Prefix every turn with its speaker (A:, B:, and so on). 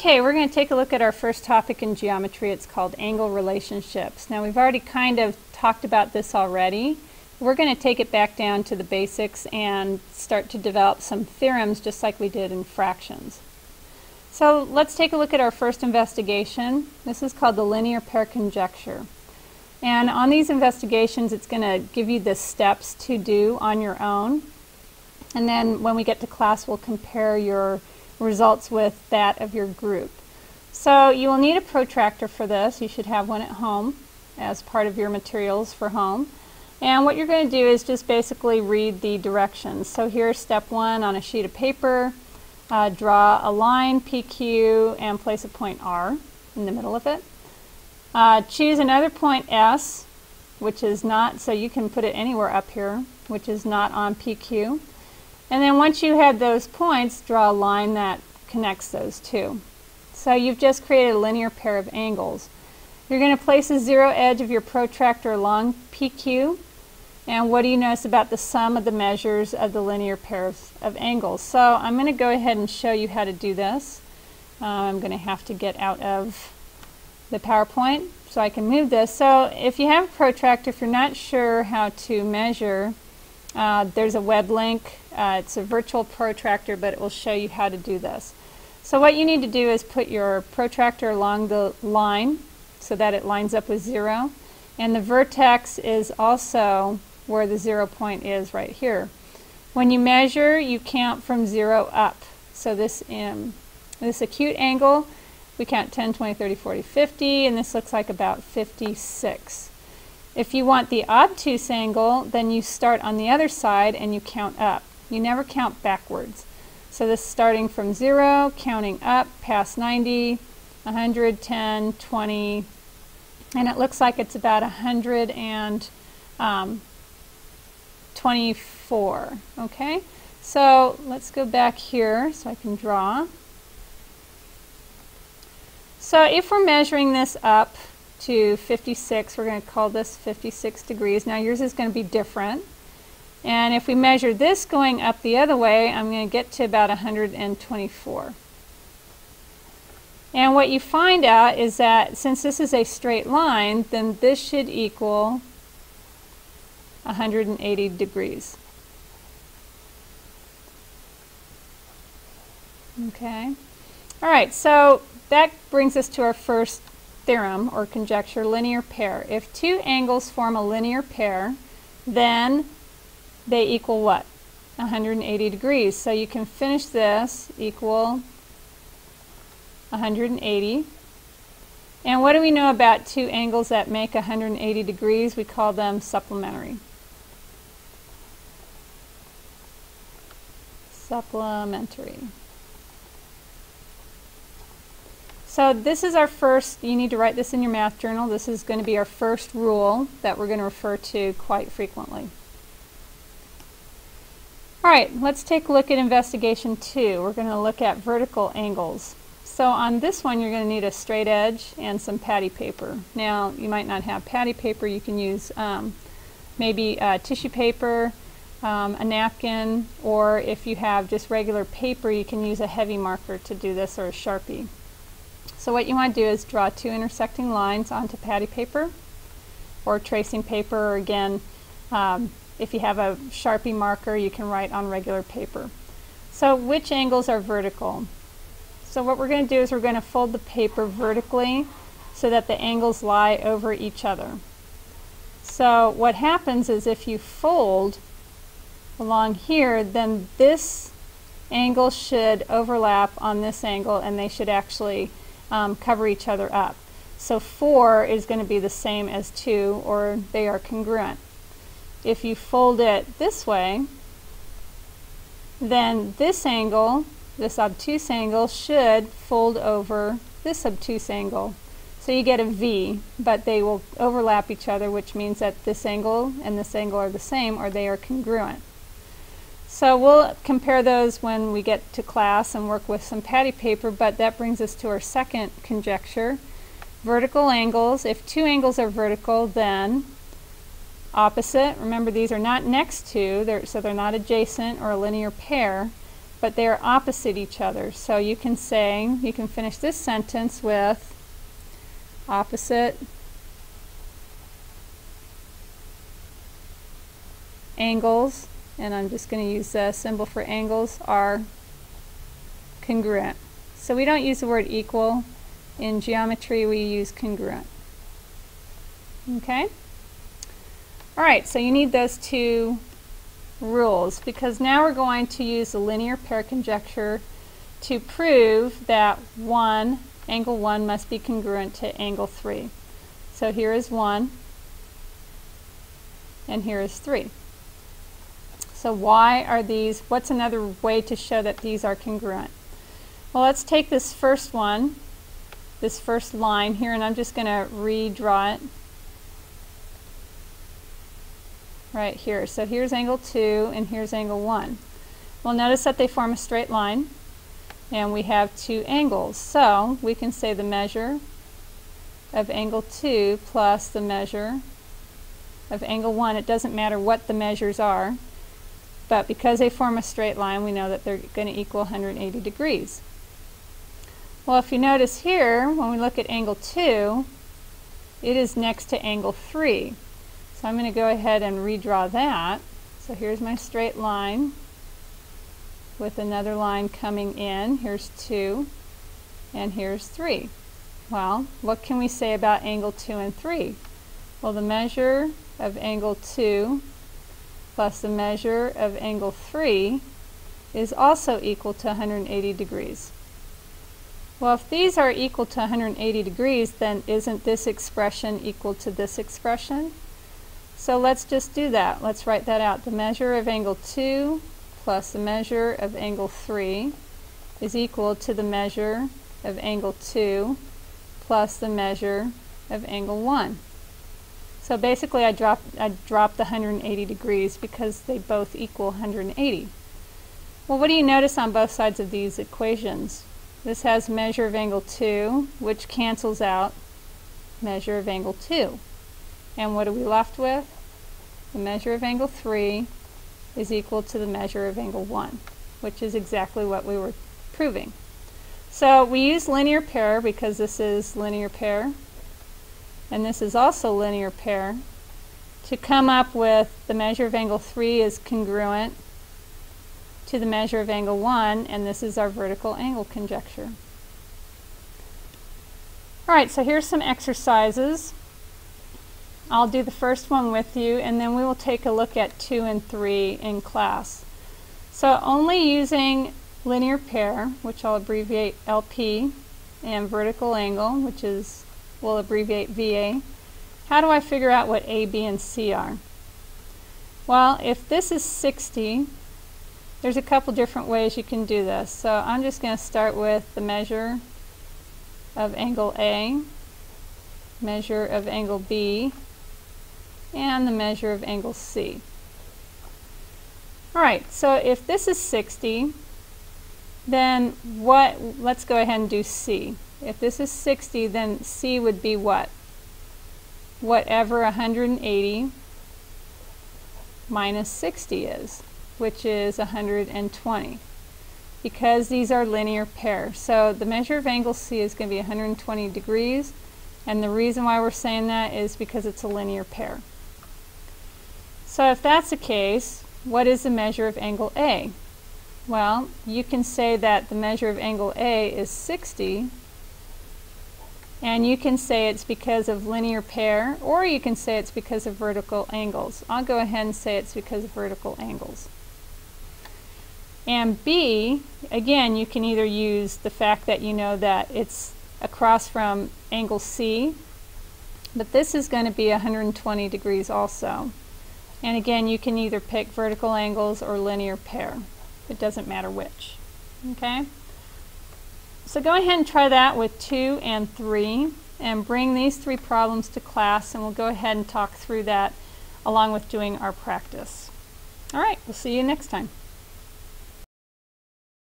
A: Okay, we're going to take a look at our first topic in geometry. It's called angle relationships. Now we've already kind of talked about this already. We're going to take it back down to the basics and start to develop some theorems just like we did in fractions. So let's take a look at our first investigation. This is called the linear pair conjecture. And on these investigations it's going to give you the steps to do on your own. And then when we get to class we'll compare your results with that of your group. So you will need a protractor for this. You should have one at home as part of your materials for home. And what you're going to do is just basically read the directions. So here's step one on a sheet of paper. Draw a line PQ and place a point R in the middle of it. Choose another point S, which is not, so you can put it anywhere up here, which is not on PQ. And then once you have those points, draw a line that connects those two. So you've just created a linear pair of angles. You're going to place a zero edge of your protractor along PQ. And what do you notice about the sum of the measures of the linear pairs of angles? So I'm going to go ahead and show you how to do this. I'm going to have to get out of the PowerPoint so I can move this. So if you have a protractor, if you're not sure how to measure, there's a web link. It's a virtual protractor, but it will show you how to do this. So what you need to do is put your protractor along the line so that it lines up with 0. And the vertex is also where the 0 point is right here. When you measure, you count from 0 up. So this acute angle, we count 10, 20, 30, 40, 50, and this looks like about 56. If you want the obtuse angle, then you start on the other side and you count up. You never count backwards. So this is starting from 0, counting up past 90, 100, 10, 20, and it looks like it's about 124. Okay, so let's go back here so I can draw. So if we're measuring this up to 56, we're going to call this 56 degrees. Now yours is going to be different. And if we measure this going up the other way, I'm going to get to about 124. And what you find out is that since this is a straight line, then this should equal 180 degrees. Okay. All right, so that brings us to our first theorem or conjecture, linear pair. If two angles form a linear pair, then they equal what? 180 degrees. So you can finish this equal 180. And what do we know about two angles that make 180 degrees? We call them supplementary. Supplementary. So this is our first, you need to write this in your math journal. This is going to be our first rule that we're going to refer to quite frequently. All right, let's take a look at investigation 2. We're going to look at vertical angles. So on this one you're going to need a straight edge and some patty paper. Now you might not have patty paper, you can use maybe tissue paper, a napkin, or if you have just regular paper you can use a heavy marker to do this or a Sharpie. So what you want to do is draw two intersecting lines onto patty paper or tracing paper, or again if you have a Sharpie marker you can write on regular paper. So which angles are vertical? So what we're going to do is we're going to fold the paper vertically so that the angles lie over each other. So what happens is if you fold along here, then this angle should overlap on this angle and they should actually cover each other up. So 4 is going to be the same as 2, or they are congruent. If you fold it this way, then this angle, this obtuse angle, should fold over this obtuse angle. So you get a V, but they will overlap each other, which means that this angle and this angle are the same, or they are congruent. So we'll compare those when we get to class and work with some patty paper, but that brings us to our second conjecture. Vertical angles. If two angles are vertical, then opposite. Remember, these are not next to, so they're not adjacent or a linear pair. but they are opposite each other. So you can say, you can finish this sentence with opposite angles, and I'm just going to use the symbol for angles, are congruent. So we don't use the word equal. In geometry we use congruent. Okay? Alright, so you need those two rules, because now we're going to use the linear pair conjecture to prove that angle 1 must be congruent to angle 3. So here is 1 and here is 3. So why are these, what's another way to show that these are congruent? Well, let's take this first one, this first line here, and I'm just going to redraw it right here. So here's angle 2 and here's angle 1. Well, notice that they form a straight line and we have two angles. So we can say the measure of angle 2 plus the measure of angle 1. It doesn't matter what the measures are, but because they form a straight line, we know that they're going to equal 180 degrees. Well, if you notice here, when we look at angle 2, it is next to angle 3. So I'm going to go ahead and redraw that. So here's my straight line with another line coming in. Here's 2 and here's 3. Well, what can we say about angle 2 and 3? Well, the measure of angle 2 plus the measure of angle 3 is also equal to 180 degrees. Well, if these are equal to 180 degrees, then isn't this expression equal to this expression? So let's just do that. Let's write that out. The measure of angle 2 plus the measure of angle 3 is equal to the measure of angle 2 plus the measure of angle 1. So basically I dropped the 180 degrees because they both equal 180. Well, what do you notice on both sides of these equations? This has measure of angle 2, which cancels out measure of angle 2. And what are we left with? The measure of angle 3 is equal to the measure of angle 1, which is exactly what we were proving. So we use linear pair because this is linear pair, and this is also linear pair, to come up with the measure of angle 3 is congruent to the measure of angle 1, and this is our vertical angle conjecture. Alright, so here's some exercises. I'll do the first one with you, and then we will take a look at 2 and 3 in class. So only using linear pair, which I'll abbreviate LP, and vertical angle, which is, we'll abbreviate VA. How do I figure out what A, B, and C are? Well, if this is 60, there's a couple different ways you can do this. So I'm just going to start with the measure of angle A, measure of angle B, and the measure of angle C. Alright, so if this is 60, then let's go ahead and do C. If this is 60, then C would be what? Whatever 180 minus 60 is, which is 120, because these are linear pairs. So the measure of angle C is going to be 120 degrees, and the reason why we're saying that is because it's a linear pair. So if that's the case, what is the measure of angle A? Well, you can say that the measure of angle A is 60, and you can say it's because of linear pair, or you can say it's because of vertical angles. I'll go ahead and say it's because of vertical angles. And B, again, you can either use the fact that you know that it's across from angle C, but this is going to be 120 degrees also. And again, you can either pick vertical angles or linear pair. It doesn't matter which. Okay? So go ahead and try that with 2 and 3, and bring these 3 problems to class, and we'll go ahead and talk through that along with doing our practice. All right, we'll see you next time.